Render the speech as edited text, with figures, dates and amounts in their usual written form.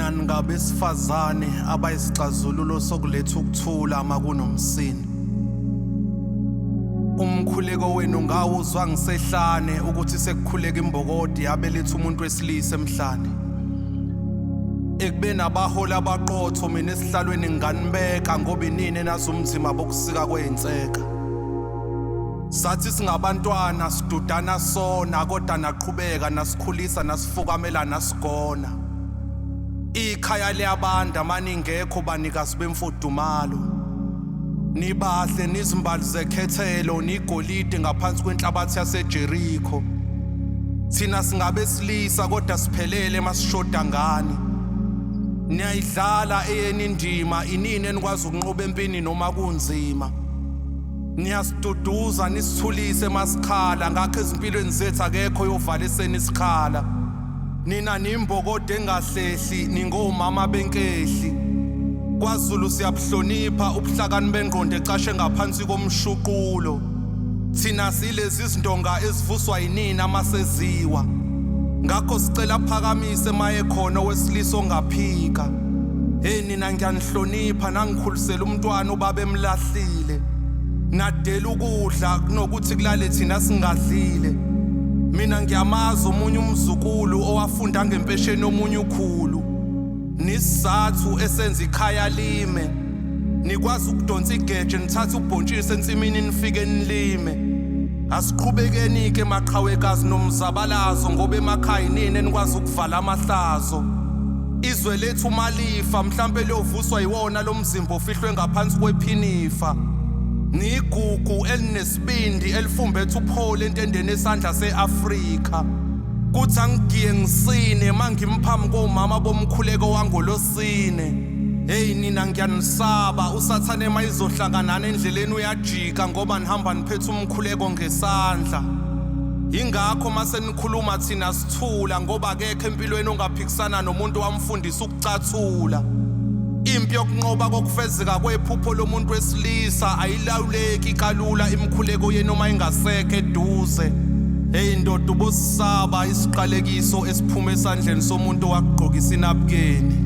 Inani ngabesifazane abayisixazululo sokuletha ukuthula makunomsini. Umkhuleko wenu ngawuzwa ngisehlane ukuthi sekukhuleka imbokodi yabeletha umuntu wesilisa emhlane. Ekubeni abahola abaqotho mina esihlalweni nganibeka ngoba inini nazo umzima bokusika kwey'nseka. Sathi singabantwana sidudana sona kodwa naqhubeka nasikhulisa nasifukamela nasigona. Ikhaya liyabanda maningekho banikazi bemfudumalo. Nibahle nizimbali zekhethelo nigolide ngaphansi kwenhlabathi yaseJericho. Thina singabesilisa kodwa siphelele masishoda ngani. Niyayidlala eyeni indima inini enikwazi ukunqoba empini noma kunzima. Niyasiduduza nisithulise masikhala ngakho ezimpilweni zethu akekho yovala eseni isikhala. Nina nimbokode engahlehli ningomama benkehli. KwaZulu siyabuhlonipha ubuhlakani bengqondo ecashe ngaphansi komshuqulo. Thina silezi zindonga ezivuswa yinini amaseziwa. Ngakho sicela phakamise maye khona wesilisa ongaphika. Nina ngiyanihlonipha nangikhulisela umntwana ubaba emlahlile. Nadela ukudla kunokuthi kulale thina singadlile. Mina ngiyamazi omunye umzukulu owafunda ngempesheni omunye ukhulu. Nisizathu esenza ikhaya lime. Nikwazi ukudonsa igeje nithathe ubhontshise ensimini nifike nilime. Asiqhubekeni ke maqhawekazi nomzabalazo ngoba emakhaya inini enikwazi ukuvala amahlazo. Izwe lethu malifa mhlambe liyovuswa yiwona lo mzimba ofihlwe ngaphansi kwephinifa. Nigugu elinesibindi elifumbethe uphole entendeni esandla seAfrika. Kuthi angigiye ngisine mangimphambi komama bomkhuleko wangolosine. Nina ngiyanisaba usathane mayizohlanganana endleleni uyajika ngoba nihamba niphethe umkhuleko ngesandla. Ingakho mase nikhuluma thina sithula ngoba akekho empilweni ongaphikisana nomuntu wamfundisa ukucathula. Impi yokunqoba kokufezeka kwephupho lomuntu wesilisa ayilawuleki kalula imkhuleko yenu noma ingasekho eduze. Ndoda ubusisaba isiqalekiso esiphuma esandleni somuntu owaqhokisa inabukeni.